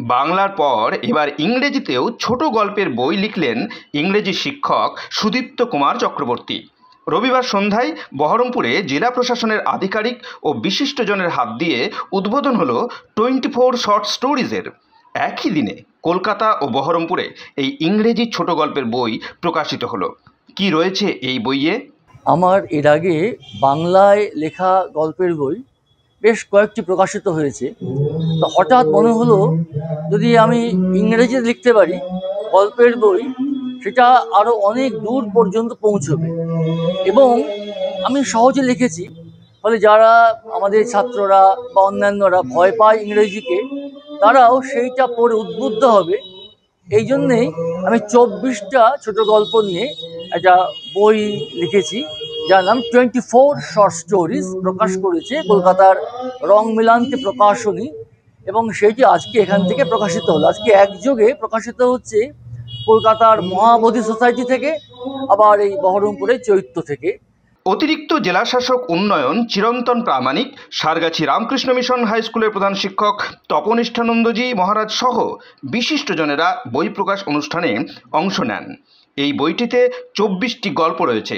বাংলার পর এবার ইংরেজিতেও ছোট গল্পের বই লিখলেন ইংরেজি শিক্ষক সুদীপ্ত কুমার চক্রবর্তী। রবিবার সন্ধ্যায় বহরমপুরে জেলা প্রশাসনের আধিকারিক ও বিশিষ্টজনের হাত দিয়ে উদ্বোধন হলো 24 শর্ট স্টোরিজের। একই দিনে কলকাতা ও বহরমপুরে এই ইংরেজি ছোট গল্পের বই প্রকাশিত হলো। কি রয়েছে এই বইয়ে? আমার এর আগে বাংলায় লেখা গল্পের বই বেশ কয়েকটি প্রকাশিত হয়েছে। তো হঠাৎ মনে হলো যদি আমি ইংরেজিতে লিখতে পারি গল্পের বই, সেটা আরও অনেক দূর পর্যন্ত পৌঁছবে এবং আমি সহজে লিখেছি। ফলে যারা আমাদের ছাত্ররা বা অন্যান্যরা ভয় পায় ইংরেজিকে, তারাও সেইটা পড়ে উদ্বুদ্ধ হবে। এই জন্যেই আমি 24টা ছোট গল্প নিয়ে একটা বই লিখেছি, যার নাম 24 শর্ট স্টোরিজ। প্রকাশ করেছে কলকাতার রং মিলান্তি প্রকাশনী এবং সেইটি আজকে এখান থেকে প্রকাশিত হলো। আজকে একযোগে প্রকাশিত হচ্ছে কলকাতার মহাবোধি সোসাইটি থেকে, আবার এই বহরমপুরের চৈত্য থেকে। অতিরিক্ত জেলাশাসক উন্নয়ন চিরন্তন প্রামাণিক, সারগাছি রামকৃষ্ণ মিশন হাই স্কুলের প্রধান শিক্ষক তপনিষ্ঠানন্দজি মহারাজ সহ বিশিষ্টজনেরা বই প্রকাশ অনুষ্ঠানে অংশ নেন। এই বইটিতে 24টি গল্প রয়েছে।